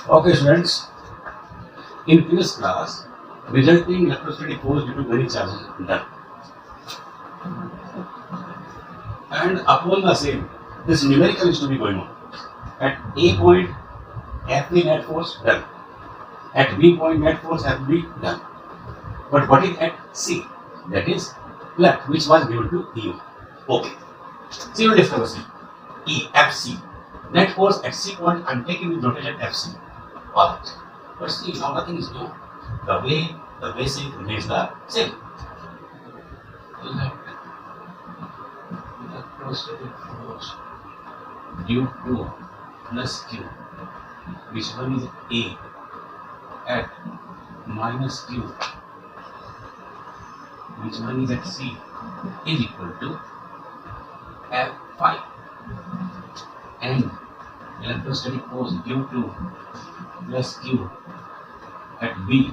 Okay, students. In previous class, resulting electrostatic force due to many charges done. And upon the same, this numerical is to be going on. At A point, F net force done. At B point, net force has to be done. But what is at C? That is left, which was given to EU. Okay. So you will discover C. E, FC. Net force at C point, I am taking the notation FC. Alright. But see, now nothing is new. The basic remains the same. Electrostatic force due to plus Q, which one is A at minus Q, which one is at C, is equal to F5. And electrostatic force due to plus Q at B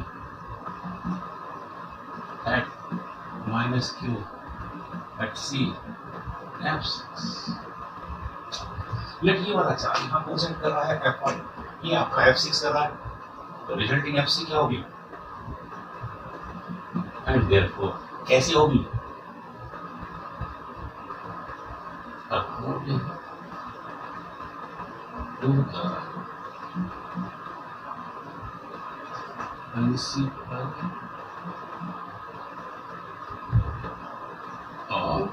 at minus Q at C F6. Let ये वाला charge यहाँ present कर रहा है F1, ये आपका F6 कर रहा है, तो रिजल्टिंग FC क्या होगी? एंड देयरफॉर कैसे होगी? According to the principle of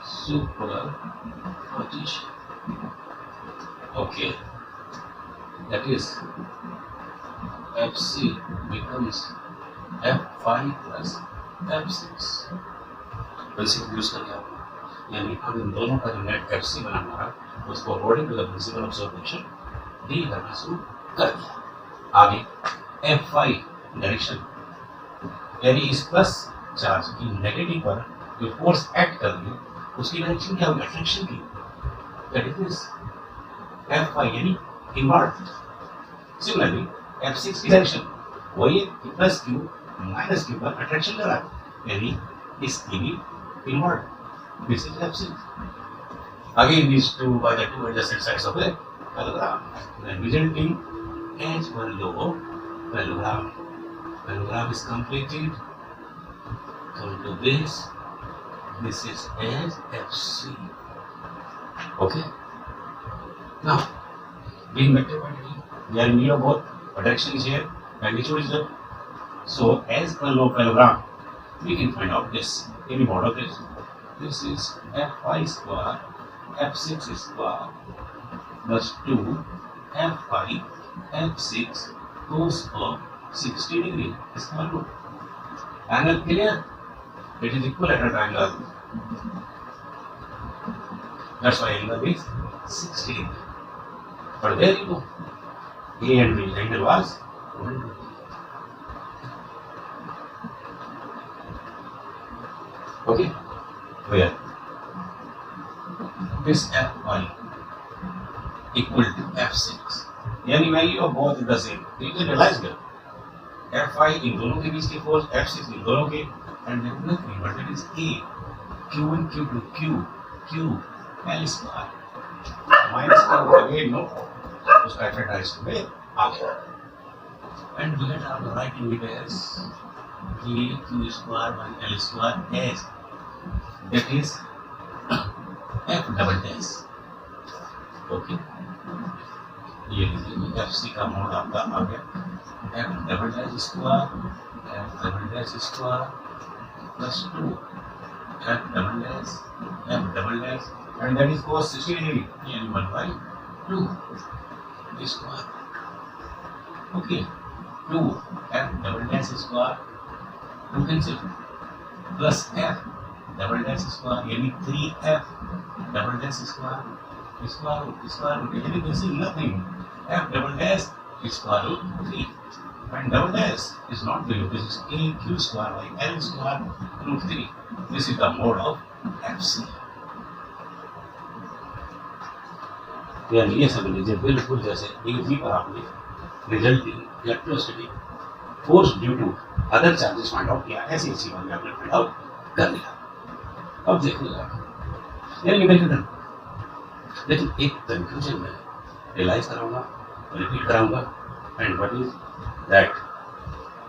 superposition. Okay, that is FC becomes F5 plus F6. Principal use करके आप यानी अब इन दोनों का जो नेट FC बना हुआ है उसको according to the principle of superposition डी करना शुरू कर दिया. आगे F5 डायरेक्शन यानी इस प्लस चार्ज की नेगेटिव पर जो फोर्स एक्ट कर रही है उसकी डायरेक्शन क्या होगी? अट्रैक्शन की. दैट इज F5 यानी इनवर्ट. सिमिलरली F6 की डायरेक्शन वही प्लस Q माइनस Q पर अट्रैक्शन कर रहा है यानी इसकी भी invert. This is F6. Again these two by the two adjacent sides of a parallelogram, then resulting as one logo parallelogram. Parallelogram is completed. Come to this. This is as FC. Okay. Now, being vector quantity, we are in need of both. Direction is here, magnitude is there. So, as per parallelogram, we can find out this. Any mod of this. This is F5 square, F6 square plus 2 F5 F6 cos of 60 degree square root. Angle clear? It is equilateral triangle. That's why angle is 60 degree. But there you go. A and B angle was 120. Okay? Where? This F5 equal to F6. यानी value of both is the same. You can realize that F5 इन दोनों के बीच की force, F6 इन दोनों के, and then nothing but it is A, Q1, Q2, Q L square. Minus Q again no, उसका effect rise to में आ गया. And we get our writing it as K Q square by L square as that is F double dash. Okay. ये लीजिए FC का mode आपका आ गया F double dash square plus 2 F double dash and that is cos 60 degree and 1 by 2 square. Okay. 2 F double dash square 2 cancel plus F double dash square यानी 3F double dash square root यानी this is nothing. F double dash square root 3 and double dash is not 0. This is A Q square by L square root 3. This is the mode of FC. यानी ये सब लीजिए बिल्कुल जैसे एक भी पर आपने resulting electrostatic force due to other charges find out किया, ऐसी चीज आपने फाइंड आउट कर लिया. अब देखिएगा यानी लेकिन एक कंफ्यूजन में रियलाइज कराऊंगा, रिपीट कराऊंगा। एंड व्हाट इज दैट,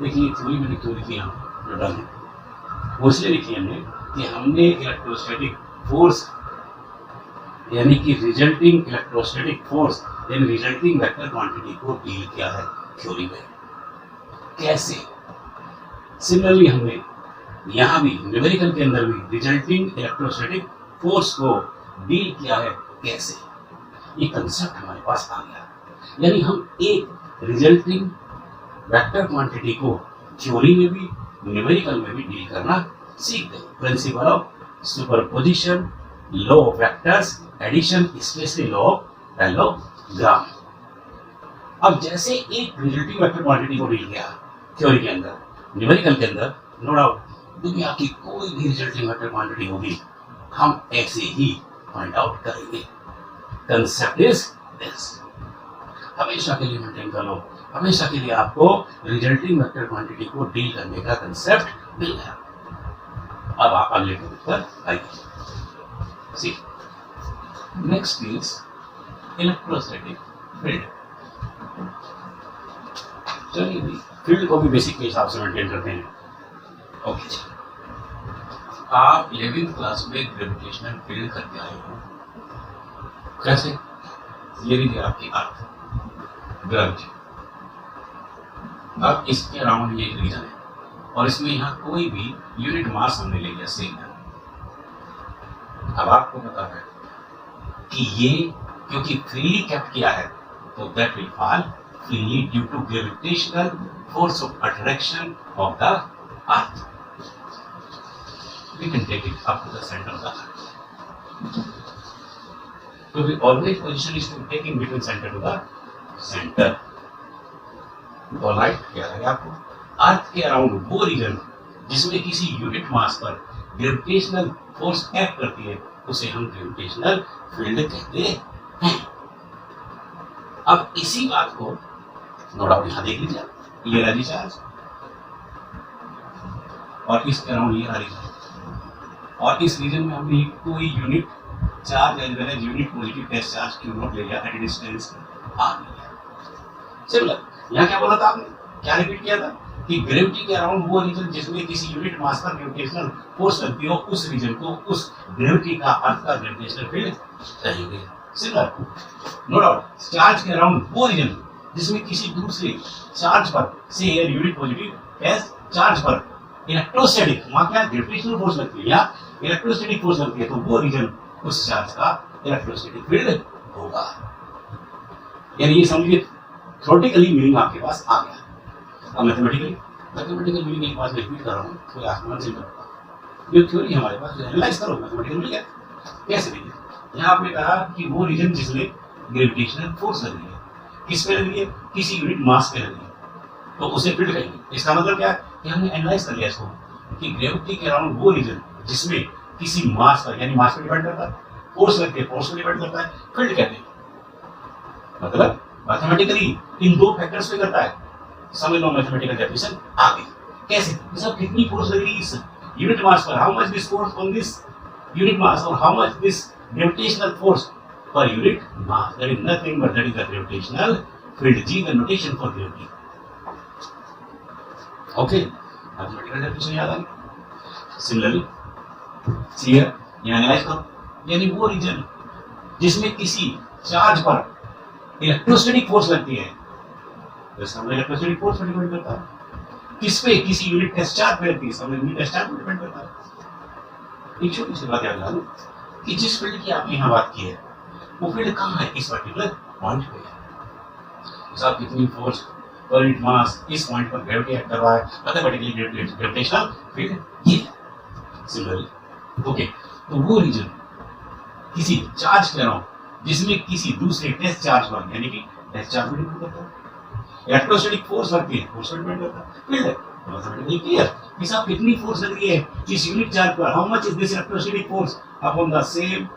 देखिए थ्योरी मैंने क्यों लिखी यहाँ जो डन है, वो इसलिए लिखी हमने कि हमने इलेक्ट्रोस्टैटिक फोर्स यानी कि रिजल्टिंग इलेक्ट्रोस्टैटिक फोर्स यानी रिजल्टिंग वेक्टर क्वांटिटी को डील किया है थ्योरी में। कैसे? सिमिलरली हमने यहाँ भी न्यूमेरिकल के अंदर भी रिजल्टिंग इलेक्ट्रोस्टैटिक फोर्स को डील किया है। कैसे? ये कंसेप्ट हमारे पास आ गया, यानी हम एक रिजल्टिंग वेक्टर क्वांटिटी को थ्योरी में भी न्यूमेरिकल में भी डील करना सीख गए। Principle of superposition, law of vectors, addition, specially law of parallelogram. अब जैसे एक रिजल्टिंग वेक्टर क्वांटिटी को डील किया थ्योरी के अंदर, न्यूमेरिकल के अंदर, नो डाउट दुनिया की कोई भी रिजल्टिंग वेक्टर क्वांटिटी होगी हम ऐसे ही फाइंड आउट करेंगे। कंसेप्ट इज दिस, हमेशा के लिए मेंटेन कर लो, हमेशा के लिए आपको रिजल्टिंग वेक्टर क्वांटिटी को डील करने का कंसेप्ट मिल गया। अब आप अगले टॉपिक पर आइए। सी नेक्स्ट इज इलेक्ट्रोस्टैटिक फील्ड। चलिए फील्ड को भी बेसिक के हिसाब से मेंटेन करते हैं। ओके जी, आप 11th क्लास में ग्रेविटेशनल फील्ड करके आए हो। कैसे? ये भी दिया आपकी अर्थ ग्रेविटी। अब इसके अराउंड ये रीजन है और इसमें यहाँ कोई भी यूनिट मास हमने ले लिया सेम है। अब आपको पता है कि ये क्योंकि फ्रीली कैप्ट किया है तो that will fall freely due to gravitational force of attraction of the earth. We can take it up to the center of the earth. So the always position is to take in between center to the center. तो right क्या है आपको अर्थ के around वो reason जिसमें किसी unit mass पर gravitational force act करती है उसे हम ग्रेविटेशनल फील्ड कहते हैं। अब इसी बात को नो डाउट यहाँ देख लीजिए, ये रही चार्ज और इसके अराउंड ये रही, और इस रीजन में हमने कोई unit charge as well as unit positive test charge q naught ले लिया एट डिस्टेंस आर लिया। सिमिलर यहाँ क्या बोला था आपने, क्या रिपीट किया था कि ग्रेविटी के अराउंड वो रीजन जिसमें किसी यूनिट मास पर ग्रेविटेशनल फोर्स लगती हो उस रीजन को उस ग्रेविटी का अर्थ का ग्रेविटेशनल फील्ड कहेंगे। सिमिलर नो डाउट चार्ज के अराउंड वो रीजन जिसमें किसी दूसरे चार्ज पर से यूनिट पॉजिटिव टेस्ट चार्ज पर इलेक्ट्रोस्टैटिक वहां क्या ग्रेविटेशनल फोर्स लगती है या इलेक्ट्रोस्टैटिक फोर्स लगती है तो वो रीजन उस चार्ज का इलेक्ट्रोस्टैटिक फील्ड होगा। यानी ये समझिए थ्योरेटिकली मीनिंग आपके पास आ गया। अब मैथमेटिकल मीनिंग एक बात रिपीट कर रहा हूँ, कोई आसमान से नहीं, जो थ्योरी हमारे पास एनालाइज करो मैथमेटिकल मिल गया। कैसे देखिए यहाँ आपने कहा कि वो रीजन जिसमें ग्रेविटेशनल फोर्स लग रही है, किस पे लग रही है, किसी यूनिट मास पे लग रही है तो उसे फील्ड कहेंगे। इसका मतलब क्या है कि हमने एनालाइज कर लिया इसको कि ग्रेविटी के अराउंड वो रीजन जिसमें किसी मास पर यानी मास पे डिपेंड करता है, फोर्स लगती है फोर्स पे डिपेंड करता है, फील्ड कहते हैं। मतलब मैथमेटिकली इन दो फैक्टर्स पे करता है। समझ लो मैथमेटिकल डेफिनेशन आ गई। कैसे? मतलब कितनी फोर्स लग रही है इस यूनिट मास पर, how much this force on this unit mass और how much this gravitational force पर unit mass, that is nothing but that is the gravitational field, G the notation for gravity. Okay mathematical definition याद आ गई। Similarly clear यहाँ analyse करो, यानी वो reason जिसमें किसी चार्ज पर इलेक्ट्रोस्टैटिक फोर्स लगती है तो इसका मतलब इलेक्ट्रोस्टैटिक फोर्स पर डिपेंड करता है। किस पे? किसी यूनिट टेस्ट चार्ज पे लगती है, इसका मतलब यूनिट टेस्ट चार्ज पे डिपेंड करता है। एक छोटी सी बात याद रखो कि जिस फील्ड की आपने यहाँ बात की है वो फील्ड कहाँ है, इस पर्टिकुलर पॉइंट पे है। साहब कितनी फोर्स पर यूनिट मास इस पॉइंट पर ग्रेविटी एक्ट कर रहा है, मैथमेटिकली ग्रेविटेशनल फील्ड ये है। सिमिलरली ओके तो वो रीजन किसी चार्ज के अराउंड जिसमें किसी दूसरे टेस्ट चार्ज पर यानी कि टेस्ट चार्ज पर डिपेंड करता है, इलेक्ट्रोस्टैटिक फोर्स लगती है फोर्स पर डिपेंड करता है, फील्ड है। मैथमेटिकली क्लियर कि साहब कितनी फोर्स लग रही है इस यूनिट चार्ज पर, how much is this electrostatic force upon the same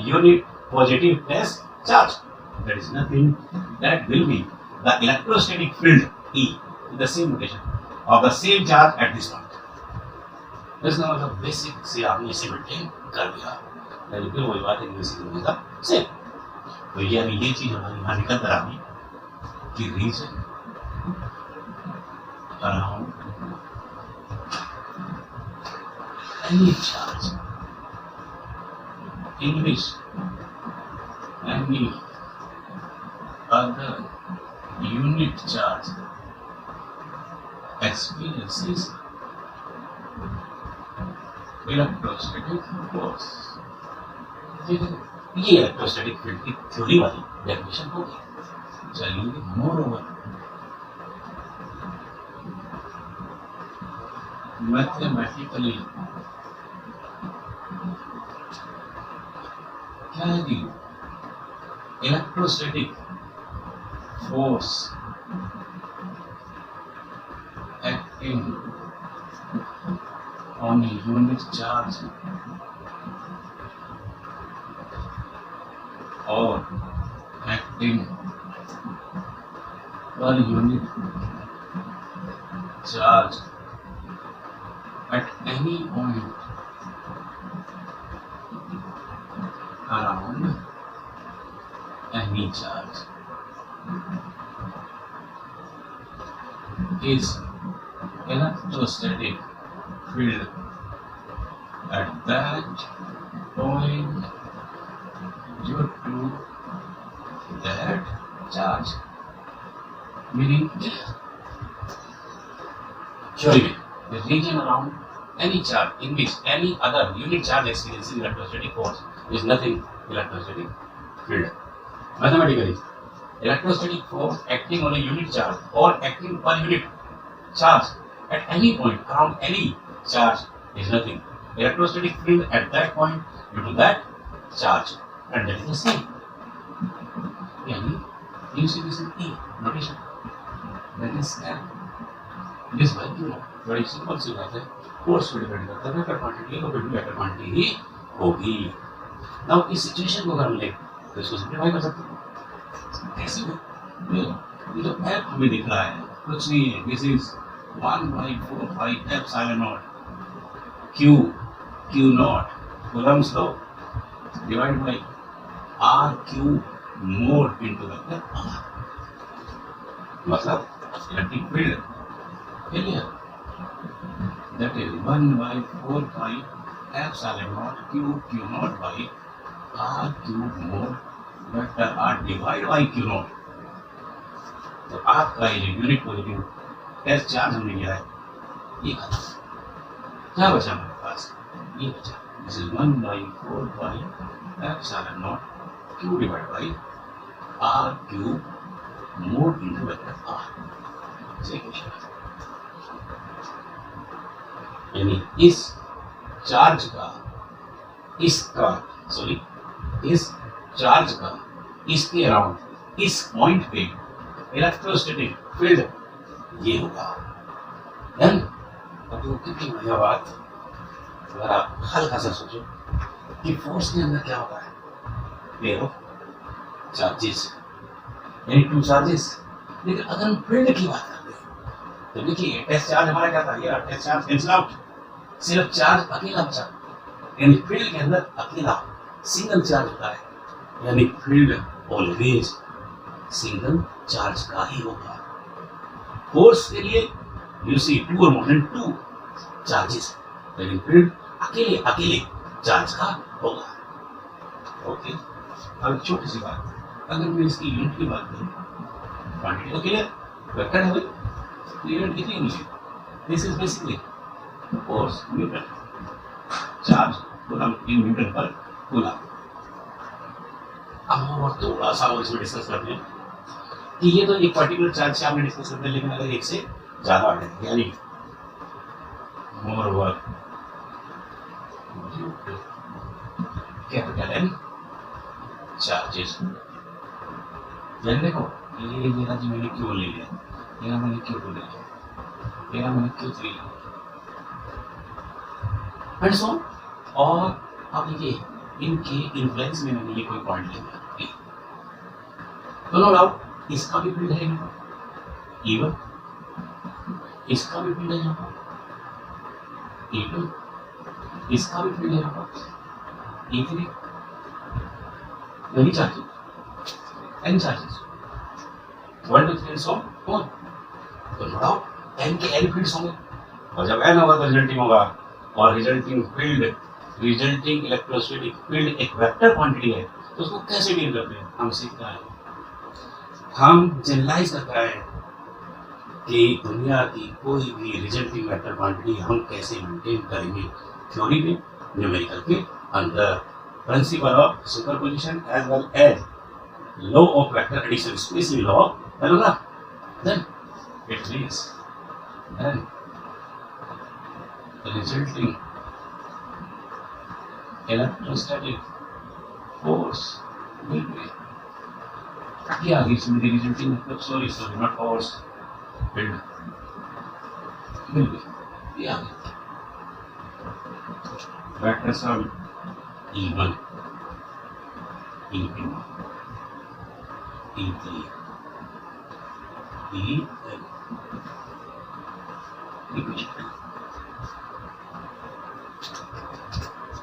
unit positive test charge, that is nothing that will be the electrostatic field E with the same rotation of the same charge at this point। इसका मतलब basic से आपने इसे maintain कर दिया, फिर वही बात इंग्लिश में का सेम। तो यानी ये चीज हमारी यहाँ निकल कर आ गई कि reason around any charge in which any other unit charge experiences electrostatic force. ये इलेक्ट्रोस्टैटिक फील्ड की थ्योरी वाली डेफिनेशन हो गई. चलिए मोर ओवर मैथमेटिकली क्या है कि electrostatic force acting on a unit charge or acting per unit charge at any point around any charge is electrostatic field at that point due to that charge. Meaning, surely the region around any charge in which any other unit charge experiences electrostatic force is nothing electrostatic field. Mathematically, electrostatic force acting on a unit charge or acting per unit charge at any point around any charge is nothing electrostatic field at that point due to that charge, and that is the same. Yani, you see this in E notation. That is F. This by you know very simple सी बात है. Force को depend करता है vector quantity और vector quantity ही होगी. Now इस situation को अगर हम ले तो इसको सिंपलीफाई कर सकते हैं. कैसे? ये जो F हमें दिख रहा है कुछ नहीं है. This is 1/4 epsilon naught Q naught Coulomb's law divided by R cube mod into vector R. मतलब electric field clear. That is 1/4 epsilon naught Q naught by R cube mod vector R divided by Q naught. तो आपका ये unit positive test charge हमने लिया है ये खत्म. क्या बचा हमारे पास? ये बचा. This is 1/4 epsilon naught Q divided by R cube mod into vector R. यानी इस चार्ज का इस चार्ज का इसके अराउंड इस पॉइंट पे इलेक्ट्रोस्टैटिक फील्ड ये होगा. देन अब वो कितनी बढ़िया बात. अगर आप हल्का सा सोचो कि फोर्स के अंदर क्या होता है. पेयर ऑफ चार्जेस यानी टू चार्जेस. लेकिन अगर हम फील्ड की बात करते हैं तो देखिए टेस्ट चार्ज हमारा क्या था. ये टेस्ट चार्ज कैंसिल आउट. सिर्फ चार्ज अकेला बचा. यानी फील्ड के अंदर अकेला सिंगल चार्ज होता है. यानी फील्ड ऑलवेज सिंगल चार्ज का ही होगा. फोर्स के लिए यू सी 2 और मोर देन 2 चार्जेस. लेकिन फील्ड अकेले चार्ज का होगा. ओके. अब छोटी सी बात. अगर मैं इसकी यूनिट की बात करूं क्वांटिटी तो क्लियर वेक्टर है भाई. यूनिट कितनी होगी? This is basically force Newton charge coulomb in newton पर कूलम. अब हम और थोड़ा सा और इसमें डिस्कस करते हैं कि ये तो एक पर्टिकुलर चार्ज से आपने डिस्कस करते हैं. लेकिन अगर एक से ज्यादा है यानी more work capital N charges. देखो ये मेरा जी मैंने क्यों ले लिया. मेरा मैंने क्यों ले लिया. मेरा मैंने क्यों 3 लिया एंड सो. और अब ये इनके इन्फ्लुएंस में मैंने ये कोई पॉइंट ले लिया. तो नो डाउट इसका भी फील्ड है यहाँ. इवन इसका भी फील्ड है यहाँ पर. इवन इसका भी फील्ड है यहाँ पर. इवन नहीं चाहती n charges 1 2 3 and so on. तो नो डाउट n के n फील्ड्स होंगे और जब n होगा तो रिजल्टिंग होगा और रिजल्टिंग इलेक्ट्रोस्टैटिक फील्ड एक वेक्टर क्वांटिटी है तो उसको कैसे डील करते हैं हम सीखते हैं। हम जनरलाइज करते हैं कि दुनिया की कोई भी रिजल्टिंग वेक्टर क्वांटिटी हम कैसे मेंटेन करेंगे थ्योरी में न्यूमेरिकल के अंदर principle of superposition as well as law of vector addition specially law है then it means and resulting electrostatic force will be yeah it's the resulting sorry not force will be yeah vectors are E1 E2 E3 E E2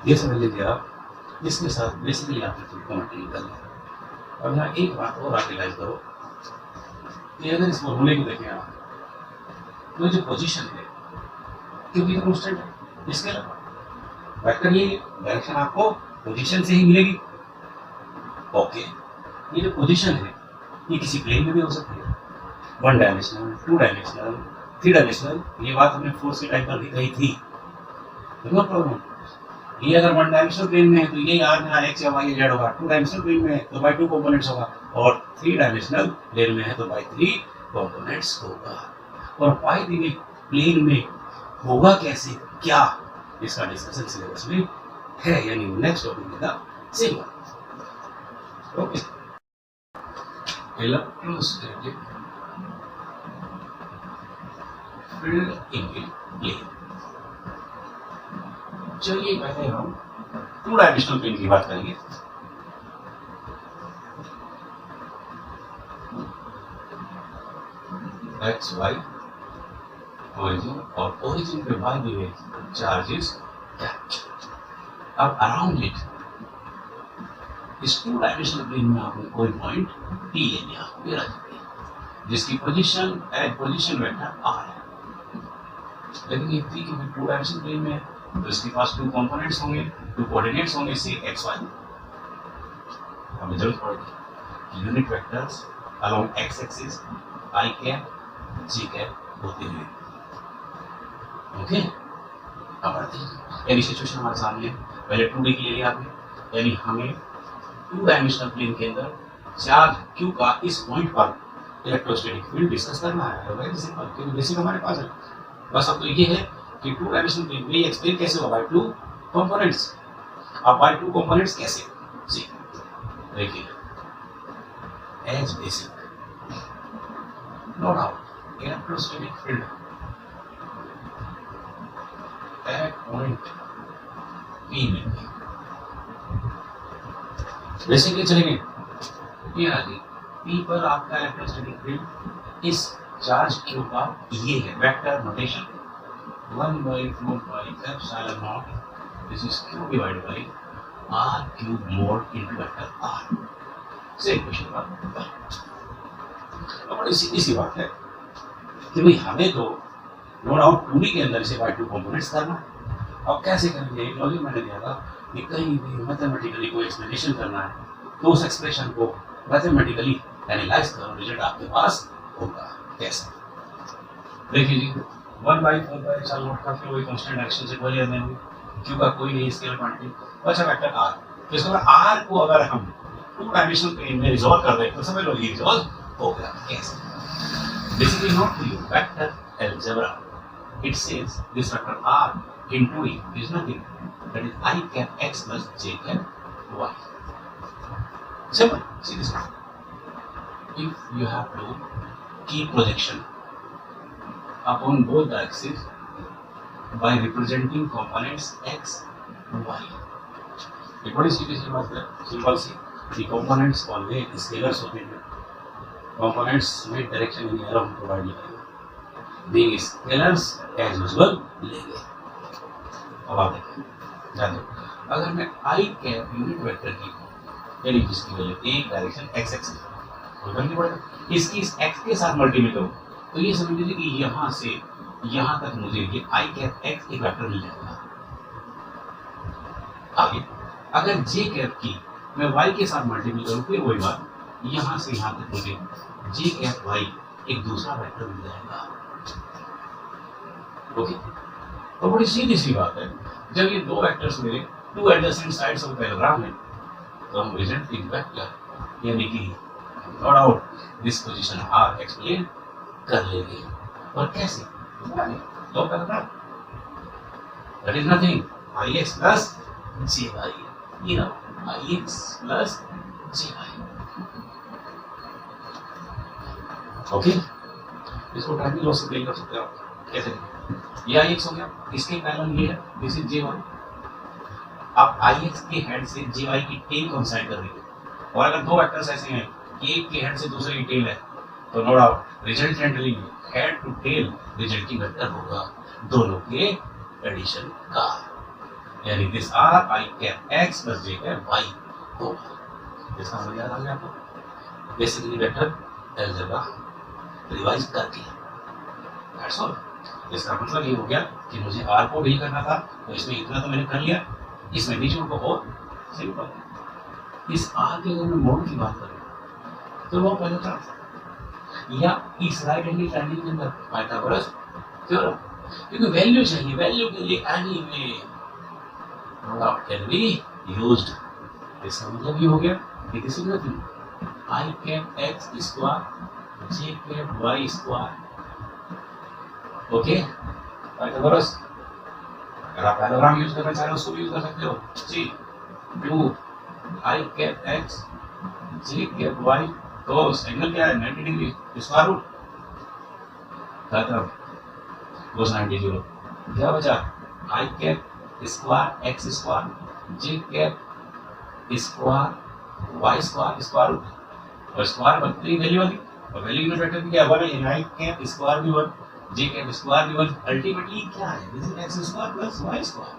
ये समझ लीजिए आप इसके साथ basically आपने treatment निकल गया। अब यहाँ एक बात और आप रियलाइज करो कि अगर इस फॉर्मूले को देखें आप तो जो पोजीशन है क्योंकि ये कांस्टेंट है इसके अलावा वेक्टर ये डायरेक्शन आपको पोजीशन से ही मिलेगी। ओके ये जो पोजीशन है ये किसी प्लेन में भी हो सकती है 1 डायमेंशनल 2 डायमेंशनल 3 डायमेंशनल। ये बात हमने फोर्स के टाइप पर भी कही थी नो प्रॉब्लम। ये अगर 1 डायमेंशनल प्लेन में है तो ये यार मेरा x या y या z होगा 2 डायमेंशनल प्लेन में है तो बाय 2 कंपोनेंट्स होगा और 3 डायमेंशनल प्लेन में है तो बाय 3 कंपोनेंट्स होगा। और बाय 3 प्लेन में होगा कैसे क्या इसका डिस्कशन सिलेबस में है यानी नेक्स्ट टॉपिक में था same okay electrostatic field in plane. चलिए पहले हम 2 डायमेंशनल प्लेन की बात करेंगे। एक्स वाई ओरिजिन और ओरिजिन पे बाय द वे चार्जेस अब अराउंड इट इस 2 डायमेंशनल प्लेन में आपने कोई पॉइंट P ले लिया मेरा जिसकी पोजीशन वेक्टर R है। लेकिन ये P की 2 डायमेंशनल प्लेन में तो इसके पास 2 कंपोनेंट्स होंगे 2 कोऑर्डिनेट्स होंगे से x y। हमें जरूरत पड़ेगी unit vectors along x axis i cap j cap होते हुए ओके। अब आते हैं यानी सिचुएशन हमारे सामने है पहले 2D की ले लिया आपने यानी हमें 2 डायमेंशनल प्लेन के अंदर चार्ज q का इस पॉइंट पर इलेक्ट्रोस्टैटिक फील्ड डिस्कस करना है। वेरी सिंपल क्योंकि बेसिक हमारे पास है बस। अब तो ये है कि 2 डायमेंशनल प्लेन में एक्सप्लेन कैसे होगा बाय 2 कंपोनेंट्स। अब बाय 2 कंपोनेंट्स कैसे जी देखिए as basic no doubt electrostatic field at point P में बेसिकली चलेंगे ये आ गई P पर आपका इलेक्ट्रोस्टैटिक फील्ड इस चार्ज q का ये है vector notation 1 by 4 pi epsilon naught this is q divided by r cube mod into vector r। Same question का अब इसी बात है कि भाई हमें तो नो डाउट 2D के अंदर इसे बाय 2 कंपोनेंट्स करना है। अब कैसे करेंगे एक लॉजिक मैंने दिया था कि कहीं भी मैथमेटिकली कोई एक्सप्लेनेशन करना है तो उस एक्सप्रेशन को मैथमेटिकली एनालाइज करो रिजल्ट आपके पास होगा कैसे देखिए जी 1 by 4 pi epsilon naught का फिर वही कांस्टेंट डायरेक्शन से कोई लेना नहीं q का कोई नहीं स्केलर क्वांटिटी अच्छा वेक्टर r तो इसके बाद r को अगर हम 2 डायमेंशनल प्लेन में रिजॉल्व कर दें तो समझ लो ये रिजॉल्व हो गया कैसे basically not to you vector algebra it says this vector r into e is nothing that is I cap x plus j cap y simple see this one if you have to keep projection upon both the axes by representing components x and y. ये बड़ी सीधी सी बात है simple सी कि components always scalars होते हैं components में direction in arrow provide करेंगे being scalars as usual लेंगे। अब आप देखें ध्यान दो अगर मैं i कैप यूनिट वेक्टर की यानी जिसकी वैल्यू एक डायरेक्शन x एक्सिस कोई फर्क नहीं पड़ेगा। इसकी इस x के साथ मल्टीप्लाई करो तो ये समझ लीजिए कि यहाँ से यहाँ तक मुझे ये i कैप x एक वेक्टर मिल जाएगा। आगे अगर j कैप की मैं y के साथ मल्टीप्लाई करूँ फिर वही बात, यहाँ से यहाँ तक मुझे j कैप y एक दूसरा वेक्टर मिल जाएगा। ओके, तो बड़ी सीधी सी बात है, जब ये दो वेक्टर्स मेरे two adjacent sides of parallelogram है तो हम रिजल्टिंग वेक्टर यानी कि no doubt this position are explain कर लेंगे। और कैसे? दो parallelogram, that is nothing ix plus jy, you know, ix plus jy। Okay, इसको टाइम लॉस से कर सकते हो आप। कैसे? ये ix हो गया, इसके पैरेलल ये है, दिस इज jy। आप ix के हेड से jy की टेल कंसाइड कर देंगे, और अगर दो वेक्टर्स ऐसे हैं कि एक के हेड से दूसरे की टेल है तो no doubt resultantly head to tail resulting vector होगा दोनों के एडिशन का, यानी this R I cap x plus j cap y होगा। इसका मतलब याद आ गया आपको? बेसिकली वेक्टर अलजेब्रा रिवाइज कर दिया, दैट्स ऑल। इसका मतलब ये हो गया कि मुझे r को भी करना था तो इसमें इतना तो मैंने कर लिया, इसमें नीचे को और सिंपल। इस r के अगर मैं मोड की बात करूं तो वो पहले था, या इस राइट एंगल ट्रायंगल के अंदर पाइथागोरस थ्योरम, क्योंकि वैल्यू चाहिए, वैल्यू के लिए anyway can be used. इसका मतलब ये हो गया कि किसी भी nothing I cap X square J cap Y square. Okay, Pythagoras अगर आप पैराग्राम यूज करना चाह रहे हो उसको भी यूज कर सकते हो। जी, two I cap X J cap Y cos angle क्या है 90 डिग्री स्क्वायर रूट खत्म, cos 90 क्या बचा i cap square x square j cap square y square square root, और स्क्वायर बनती है वैल्यू वाली, और वैल्यू यूनिट वेक्टर की क्या है 1 है, i कैप स्क्वायर भी 1 j कैप स्क्वायर भी 1, अल्टीमेटली क्या है this is x square plus y square.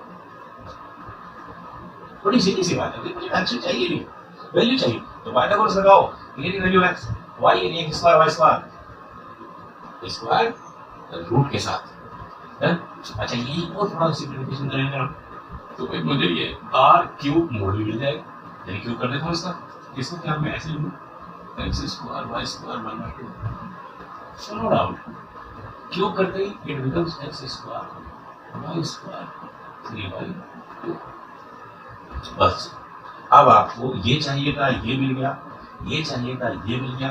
थोड़ी सीधी सी बात है, मुझे आंसर चाहिए नहीं, वैल्यू चाहिए तो पाइथागोरस लगाओ, ये वैल्यू x y यानी x square y square root के साथ है। अच्छा, ये और थोड़ा सिंपलीफिकेशन करेंगे तो भाई मुझे ये r क्यूब मोड भी मिल जाएगा, यानी क्यूब कर देता हूं इसको क्या मैं ऐसे लिखूं x square y square 1/2, no doubt cube करते ही it becomes x square y square 3/2। बस अब आपको ये चाहिए था, ये मिल गया, ये चाहिए था, ये मिल गया,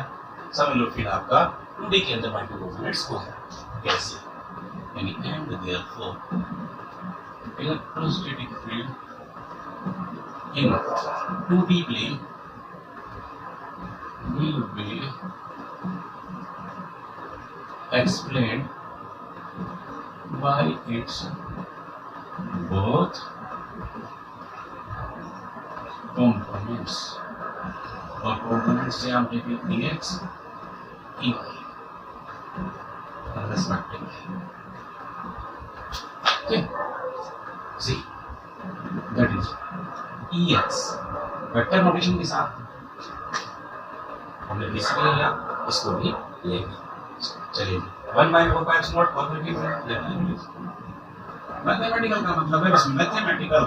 समझ लो फिर आपका 2D के अंदर माइक्रोकोऑर्डिनेट्स को है कैसे, यानी and therefore electrostatic field in 2D plane will be explained by its both components, और components से हम taking ex, ey respectively. Okay, see that is ex vector notation के साथ हमने इसको लिया, इसको भी लेंगे। चलिए 1/4 नॉट पॉसिबिलिटी मैथमेटिकल का मतलब है इसमें मैथमेटिकल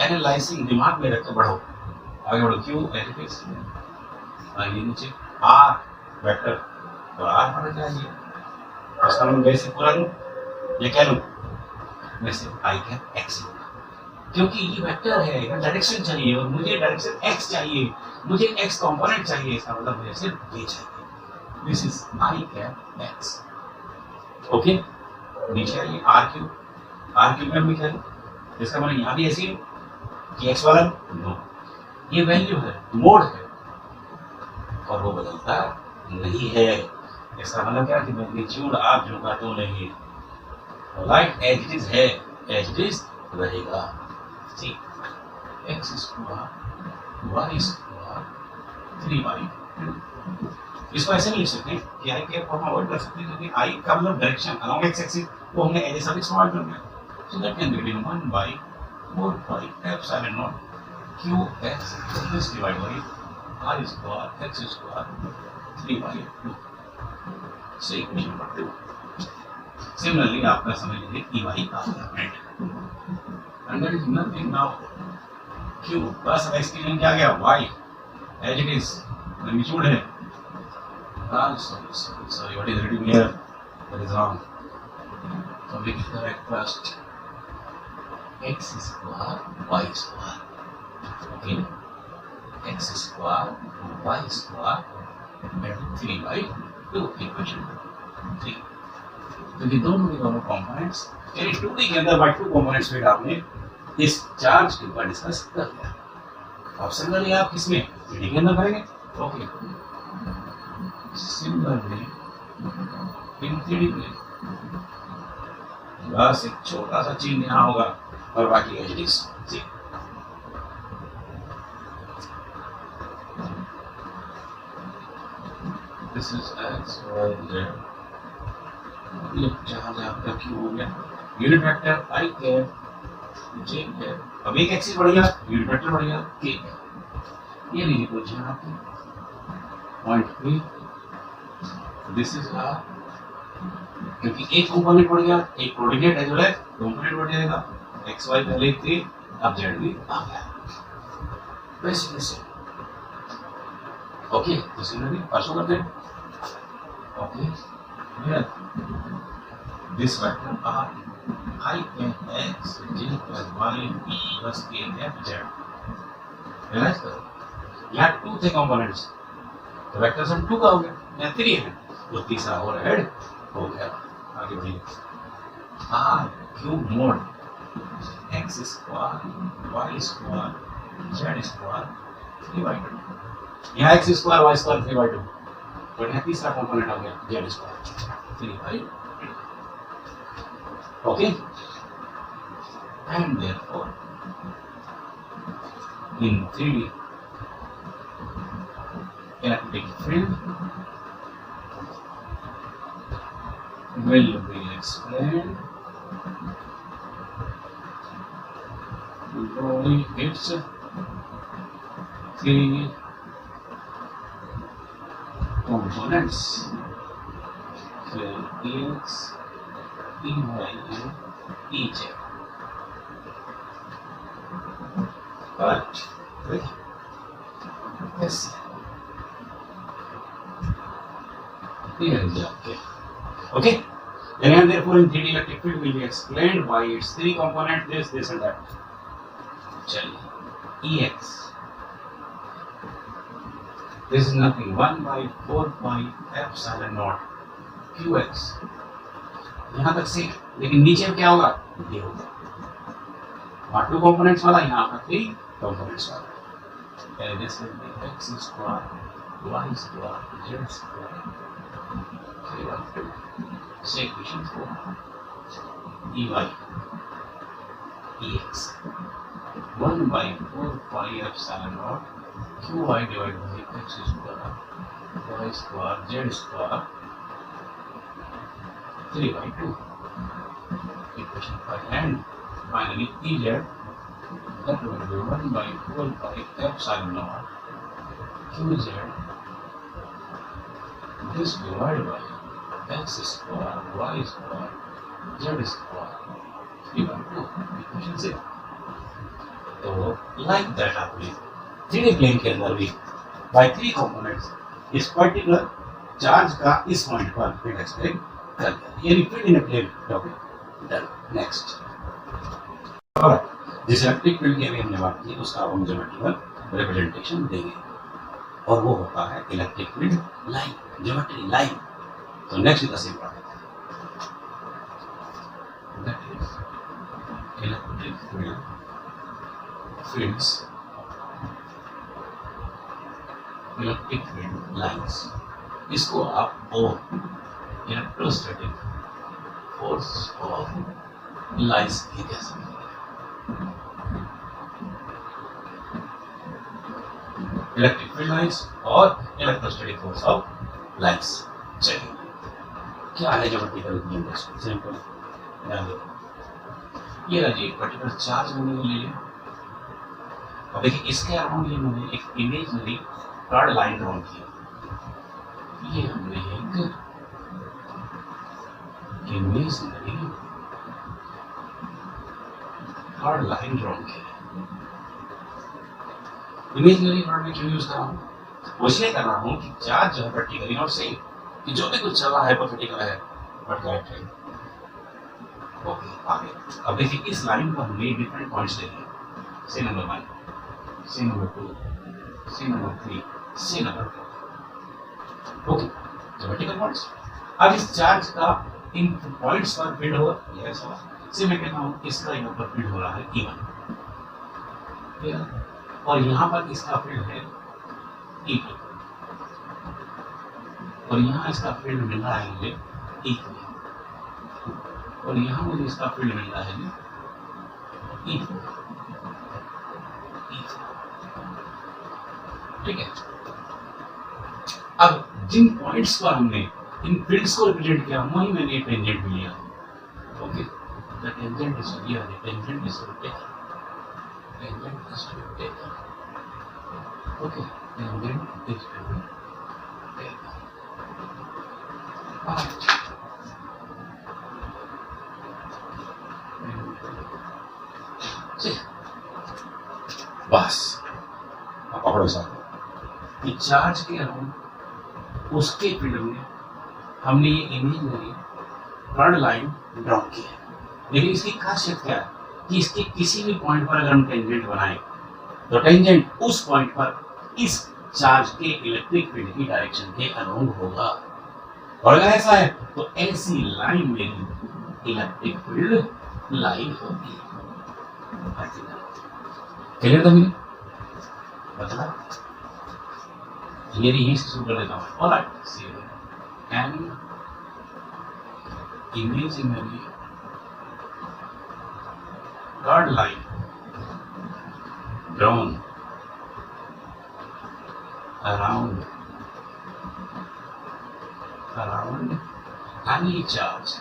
एनालाइजिंग दिमाग में रखकर बढ़ो, आगे बढ़ो। क्यू एलिफिक्स आगे नीचे आर वेक्टर, तो आर पता चाहिए इसका मैं वैसे पूरा लूं ये क्या लूं, वैसे आई कैप एक्स, क्योंकि ये वेक्टर है, इधर डायरेक्शन चाहिए और मुझे डायरेक्शन एक्स चाहिए, मुझे एक्स कंपोनेंट चाहिए, इसका मतलब मुझे सिर्फ ये चाहिए, this is I cap x. Okay, नीचे आइए आर क्यूब में भी क्या लूं, इसका मतलब यहाँ भी ऐसे ही कि एक्स वाला नो, ये वैल्यू है, मोड है और वो बदलता नहीं है, इसका मतलब क्या कि मैग्नीट्यूड आप जो का तो नहीं, राइट एज इट इज है, एज इट इज रहेगा। See X square Y square 3y, इसको ऐसे नहीं लिख सकते कि आई के फॉर्म अवॉइड कर सकते हैं, क्योंकि आई का मतलब डायरेक्शन अलोंग एक्स एक्सिस वो हमने एज ए सफिक्स फॉर्म कर दिया, so that can be written 1/4 pi epsilon naught Q X this divide by r square x square 3/2 से इक्वेशन नंबर 2। सिमिलरली आपका समझ लीजिए ई वाई का element and that is nothing now q plus x की जगह क्या गया y as it is magnitude है sorry what is written here that is wrong so we can correct first x square y square okay x square y square and 3/2 equation 3 तो ये दोनों के दोनों कंपोनेंट्स यानी 2D के अंदर bye 2 components में आपने इस चार्ज के ऊपर डिस्कस कर लिया। अब सिमिलरली आप किसमें 3D के अंदर करेंगे ओके सिमिलरली इन 3D में बस एक छोटा सा चीज यहाँ होगा और बाकी एज इट इज जी this is x y z ये जहाँ जहाँ पे क्यों हो गया यूनिट वेक्टर i है j है अब एक एक्सिस बढ़ गया यूनिट वेक्टर बढ़ गया k है ये लीजिए पोजीशन आपकी point p this is r क्योंकि एक कंपोनेंट बढ़ गया एक कोऑर्डिनेट है जो है कंपोनेंट बढ़ जाएगा x y पहले थे अब z भी आ गया वैसे वैसे ओके तो सिमिलरली परसों करते हैं okay this vector r I can x j plus y plus k f z realize करो यहाँ 2 थे कंपोनेंट्स तो वेक्टर सम 2 का हो गया यहाँ 3 है तो तीसरा और ऐड हो गया आगे बढ़िए r cube mode x square y square z square 3/2 यहाँ x स्क्वायर y स्क्वायर 3/2 तो यहाँ तीसरा कंपोनेंट हो गया z square 3/2 okay and therefore in 3D electric field will be explained only its 3 components so x E y and E z right yes here is okay and therefore in 3D electric field will be explained by its 3 components this and that chaliye ex this is nothing 1/4 pi epsilon naught qx यहाँ तक से लेकिन नीचे क्या होगा ये होगा 2 components वाला यहाँ पर 3 कंपोनेंट्स वाला and this will be x square y square z square 3/2 से equation 4 e y ex 1/4 pi epsilon naught qy divided by x square y square z square 3/2 equation 5 and finally Ez that will be 1/4 pi epsilon naught qz this divided by x square y square z square 3/2 equation 6 तो like that आपने 3D plane के अंदर भी by 3 components इस particular charge का इस point पर फिर एक्सप्लेन कर दिया यानी field in a plane topic done next alright जिस इलेक्ट्रिक फील्ड की अभी हमने बात की उसका हम ज्योमेट्रिकल रिप्रेजेंटेशन देंगे और वो होता है electric field line geometry line तो next is the same topic that is electric fields electric field lines इसको आप ओ इलेक्ट्रोस्टैटिक फोर्स ऑफ लाइंस भी कह सकते हैं इलेक्ट्रिक फील्ड लाइंस और इलेक्ट्रोस्टैटिक फोर्स ऑफ लाइंस चलिए क्या है ज्योमेट्रिकल रिप्रेजेंटेशन सिंपल ये रही पर्टिकुलर चार्ज मैंने ले लिया अब देखिए इसके अराउंड ये मैंने एक इमेजनरी कार्ड लाइन ड्रॉ किया, ये हमने एक इमेजिनरी कार्ड लाइन ड्रॉ किया। इमेजिनरी कार्ड में क्यों यूज कर रहा हूँ? वो इसलिए कर रहा हूँ कि चार्ज जो है प्रैक्टिकली नॉट सेम, कि जो भी कुछ चल रहा है हाइपोथेटिकल है, बट राइट है। ओके, आगे अब देखिए इस लाइन को हमने डिफरेंट पॉइंट्स ले लिए, से नंबर 1, से नंबर 2, से नंबर 3, से नंबर 4। Okay, geometrical points. अब इस चार्ज का इन पॉइंट्स पर फील्ड होगा, यस होगा। से मैं कहता हूँ इसका यहाँ पर फील्ड हो रहा है E1, और यहाँ पर इसका फील्ड है E2, और यहाँ इसका फील्ड मिल रहा है मुझे E3, और यहाँ मुझे इसका फील्ड मिल रहा है E4, ठीक है। अब जिन पॉइंट्स पर हमने इन फील्ड्स को रिप्रेजेंट किया, वही मैंने टेंजेंट भी लिया। Okay, the tangent is here, the tangent is taken, tangent is taken. Okay, tangent is taken. बस अब पकड़ो साथ कि चार्ज के अराउंड उसके फील्ड में हमने ये इमेजिनरी कर्ड लाइन ड्रॉ की है। लेकिन इसकी खासियत क्या है कि इसके किसी भी पॉइंट पर अगर हम टेंजेंट बनाएं तो टेंजेंट उस पॉइंट पर इस चार्ज के इलेक्ट्रिक फील्ड की डायरेक्शन के अराउंड होगा, और अगर ऐसा है तो ऐसी लाइन में इलेक्ट्रिक फील्ड लाइन होगी। क्लियर था मुझे? बता ये यहीं से शुरू कर देता हूँ। Alright, see an imaginary curved line drawn around any charge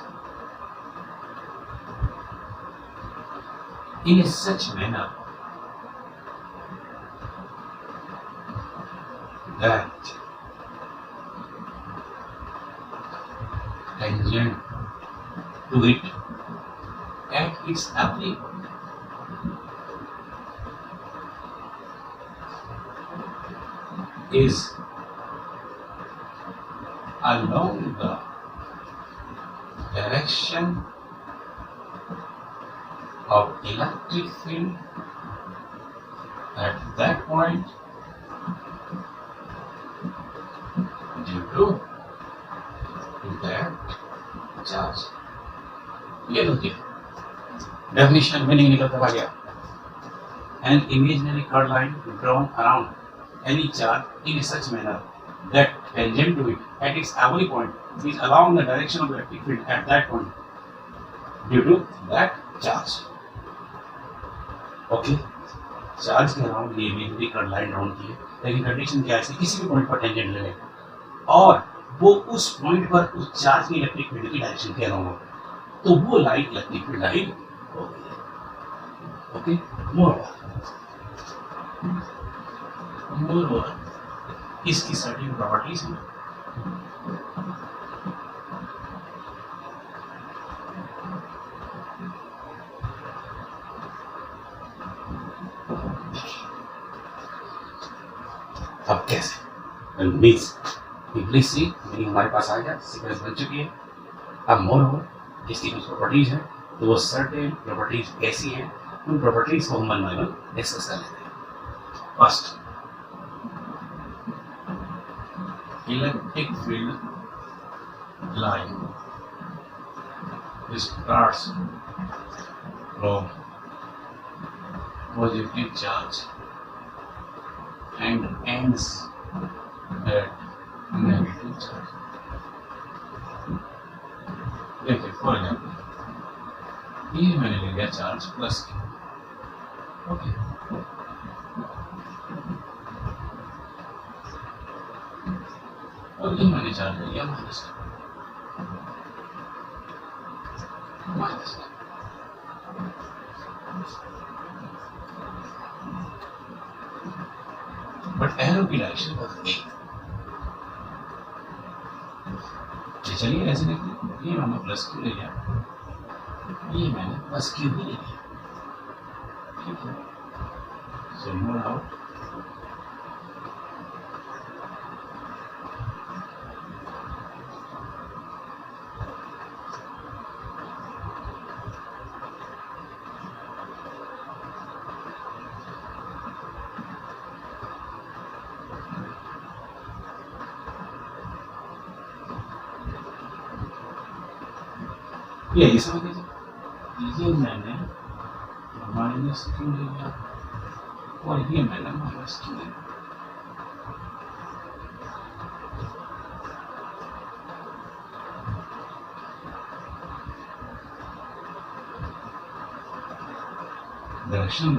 in such manner that tangent to it at its applique is along the direction of electric field at that point due to that charge. ये देखिए definition meaning निकलता आ गया। An imaginary curved line drawn around any charge in such manner that tangent to it at its every point is along the direction of the electric field at that point due to that charge. Okay, charge के around ये imaginary curve line draw की है, लेकिन condition क्या है कि किसी भी पॉइंट पर टेंजेंट ले और वो उस पॉइंट पर उस चार्ज की इलेक्ट्रिक फील्ड की डायरेक्शन के अराउंड हो, तो वो लाइन इलेक्ट्रिक फील्ड लाइन होगी। ओके, मोर इसकी सर्टेन प्रॉपर्टीज हैं। अब कैसे मीन्स प्लीज सी मीनिंग हमारे पास आ गया, सीक्वेंस बन चुकी है। अब मोर ओवर इसकी कुछ प्रॉपर्टीज हैं, तो वो सर्टेन प्रॉपर्टीज कैसी हैं, उन प्रॉपर्टीज को हम वन बाय वन डिस्कस कर लेते हैं। First, electric field line starts from positive charge and ends at negative charge. देखिए फॉर एग्जाम्पल ये मैंने ले लिया चार्ज प्लस की, ओके, और ये मैंने चार्ज ले लिया माइनस का, बट एरो की डायरेक्शन बदल गई। चलिए ऐसे देखिए, ये मैंने प्लस क्यू ले लिया, ये मैंने प्लस क्यू भी ले लिया, ठीक है। सो मोर आउट, ये समझ लीजिए, ये मैंने माइनस क्यू ले लिया और ये मैंने माइनस क्यू ले लिया। डायरेक्शन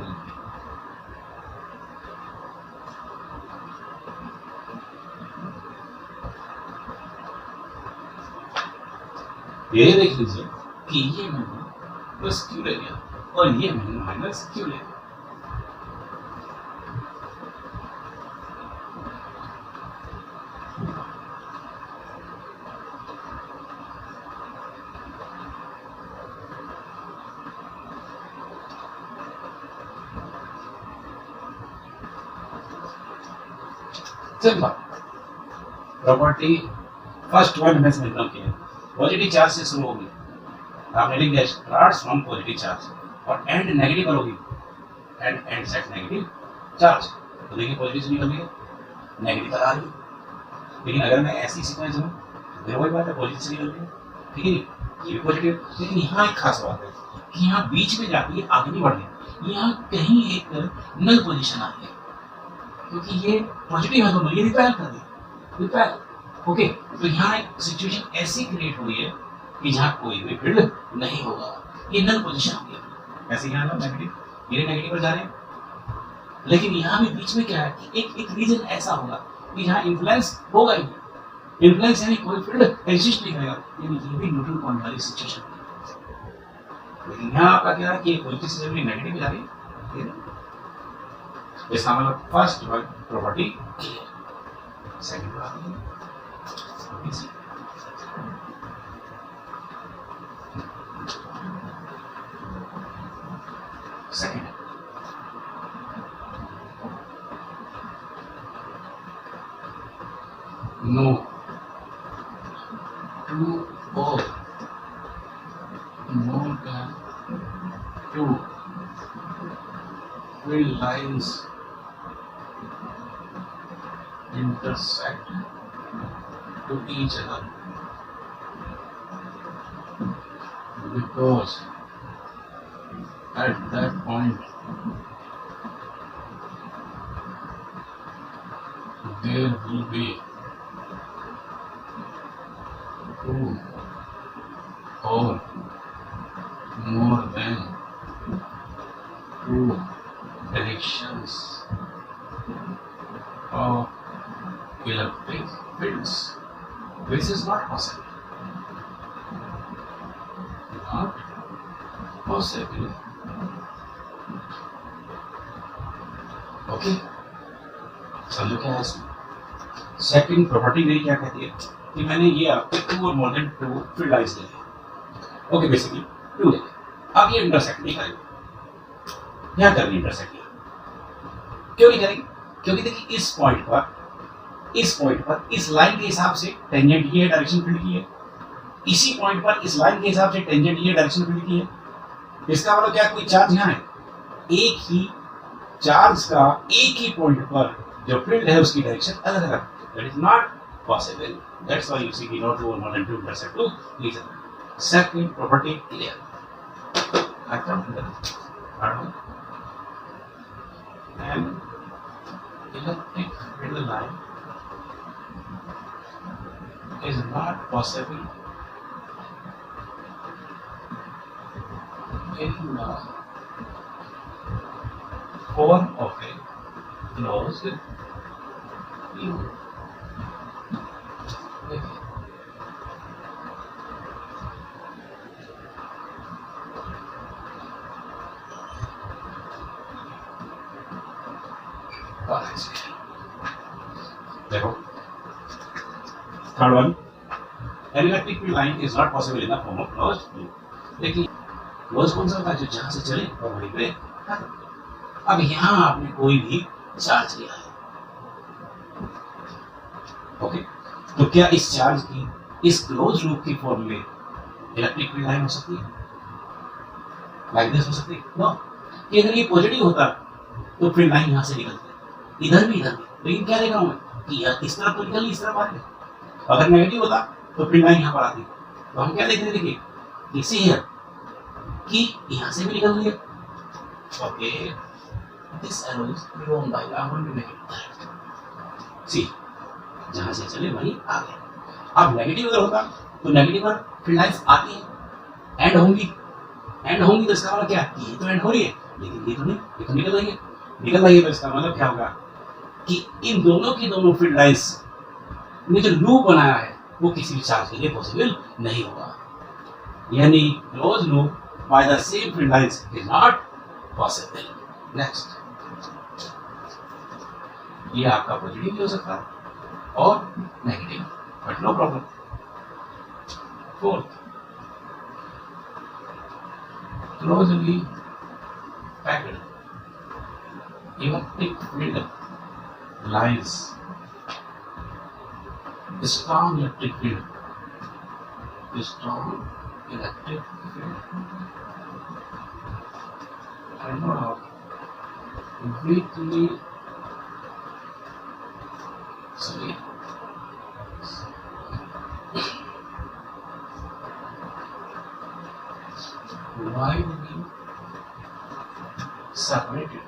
ये देख लीजिए कि ये मैंने प्लस क्यू ले लिया और ये मैंने माइनस क्यू ले लिया। चलो प्रॉपर्टी फर्स्ट वन में समझना क्या है। पॉजिटिव चार्ज से शुरू होगी, आपने लिख दिया स्टार्ट्स फ्रॉम पॉजिटिव चार्ज और एंड नेगेटिव पर होगी, एंड सेट नेगेटिव चार्ज। तो देखिए पॉजिटिव से निकल गया, नेगेटिव पर आ रही है। लेकिन अगर मैं ऐसी सीक्वेंस में, फिर वही बात है, पॉजिटिव से निकल गया, ठीक है, ये भी पॉजिटिव। लेकिन यहाँ एक खास बात है कि यहाँ बीच में जाके ये आगे नहीं बढ़ गया, यहाँ कहीं एक नल पोजिशन आ गई, क्योंकि ये पॉजिटिव है दोनों, ये रिपेल कर दिया, रिपेल। ओके, तो यहाँ एक सिचुएशन ऐसी क्रिएट हुई है कि जहाँ कोई भी फील्ड नहीं होगा, ये नल पोजीशन हो गया। ऐसे यहाँ नेगेटिव, ये नेगेटिव पर जा रहे हैं, लेकिन यहाँ भी बीच में क्या है कि एक रीजन ऐसा होगा कि जहाँ इन्फ्लुएंस होगा ही, इन्फ्लुएंस यानी कोई फील्ड एग्जिस्ट नहीं करेगा, यानी ये भी न्यूट्रल पॉइंट वाली सिचुएशन है। लेकिन यहाँ आपका क्या है कि पॉजिटिव से नेगेटिव जा रही है, इसका मतलब first property clear. Second property second, no two or more than two field lines intersect to each other because at that point there will be two or more than two directions of electric fields. This is not possible. Not possible. Okay, समझो क्या है इसमें। Second property मेरी क्या कहती है कि मैंने ये आपको टू और more than two field lines ले लिया। ओके, बेसिकली टू ले लिया। अब ये इंटरसेक्ट नहीं करेंगे, क्या करेंगे इंटरसेक्ट किया, क्यों नहीं करेंगे? क्योंकि देखिए इस पॉइंट पर इस लाइन के हिसाब से टेंजेंट ये डायरेक्शन फील्ड की है, इसी पॉइंट पर इस लाइन के हिसाब से टेंजेंट ये डायरेक्शन फील्ड की है। इसका मतलब क्या, कोई चार्ज यहाँ है, एक ही चार्ज का एक ही पॉइंट पर जो फील्ड है उसकी डायरेक्शन अलग अलग, that is not possible. That's why you see we not over more than two intersect to region. Second property clear. आता हूं and electric field line is not possible in the form of a closed loop. देखो third one, an electric field line is not possible in the form of closed loop. देखिए close कौन सा होता है, जो जहां से चले और वहीं पे खत्म। अब यहां आपने कोई भी चार्ज लिया है, ओके, तो क्या इस चार्ज की इस क्लोज लूप की फॉर्म में इलेक्ट्रिक फील्ड लाइन हो सकती है, लाइक दिस हो सकती है? नो। कि अगर ये पॉजिटिव होता तो फील्ड लाइन यहां से निकलती, इधर भी, लेकिन क्या देख रहा हूं मैं कि यार इस तरफ तो निकली, इस तरफ आ रही है। अगर नेगेटिव होता तो फील्ड लाइन यहां पर आती, तो हम क्या देख रहे, देखिए इसी हियर कि यहां से भी निकल रही है, okay, this arrow is drawn by I want to make it correct. See जहां से चले वहीं आ गए। अब नेगेटिव अगर होता तो नेगेटिव पर फील्ड लाइंस आती है, एंड होंगी तो इसका मतलब क्या है, ये तो एंड हो रही है, लेकिन ये तो नहीं, ये तो निकल रही है, तो इसका मतलब क्या होगा कि इन दोनों की दोनों फील्ड लाइंस ने जो लूप बनाया है वो किसी भी चार्ज के लिए पॉसिबल नहीं होगा, यानी close loop by the same field lines is not possible. Next, ये आपका पॉजिटिव भी हो सकता है और negative, but no problem. Fourth, closely packed electric field lines, strong electric field and weakly widely separated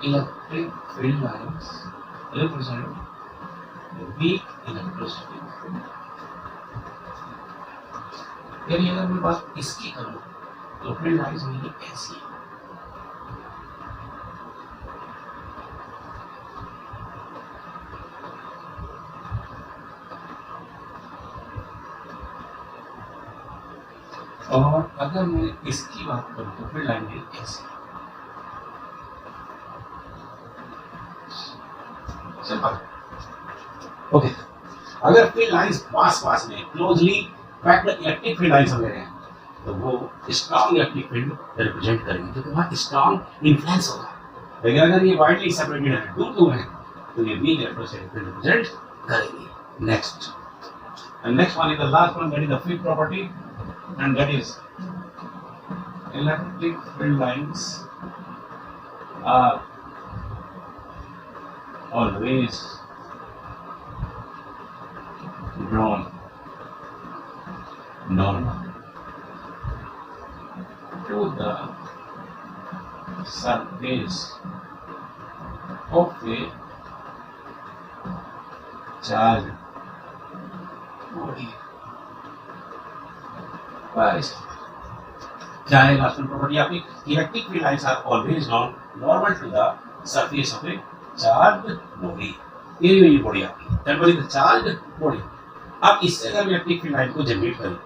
electric field lines represent weak electricity field। यानी अगर मैं बात इसकी करूं तो फील्ड लाइंस मेरी ऐसी है, और अगर मैं इसकी बात करूं तो फील्ड लाइन मेरी ऐसी है। Simple, okay. अगर फील्ड लाइंस पास में closely packed electric field lines ले रहे हैं तो वो स्ट्रॉन्ग इलेक्ट्रिक फील्ड रिप्रेजेंट करेंगे, क्योंकि वहां स्ट्रॉन्ग इन्फ्लुएंस होगा। लेकिन अगर ये वाइडली सेपरेटेड है, दूर है, तो ये वीक इलेक्ट्रिक फील्ड रिप्रेजेंट करेंगे। Next, and next one is the last one, that is the field property, and that is electric field lines are always drawn normal to the surface of a charged body। क्या है last property आपकी? Electric field lines are always normal to the surface of a charged body. ये body आपकी, that body is a charged body. अब इससे अगर electric field line को generate करें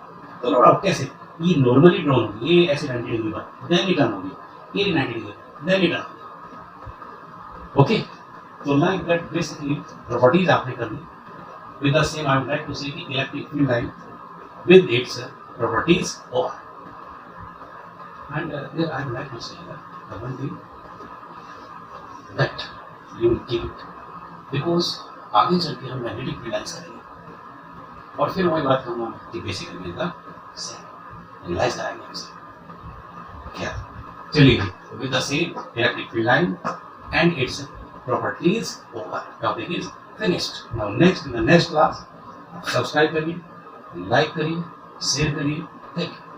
तो नो कैसे, ये नॉर्मली ड्रॉन होगी, ये ऐसे 90 डिग्री पर, देन रिटर्न होगी, ये 90 डिग्री, देन रिटर्न होगी, ओके। तो लाइक दैट बेसिकली प्रॉपर्टीज आपने करनी। With the same I would like to say कि electric field line with its properties or, and there I would like to say that the one thing that you will keep it, because आगे चल के हम magnetic field lines करेंगे और फिर वही बात कहूँगा कि basically is the same, analyse कराएंगे उसे क्या। चलिए, with the same electric field line and its properties over, topic is finished। Now next, in the next class, subscribe करिए, लाइक करिए, शेयर करिए, थैंक यू।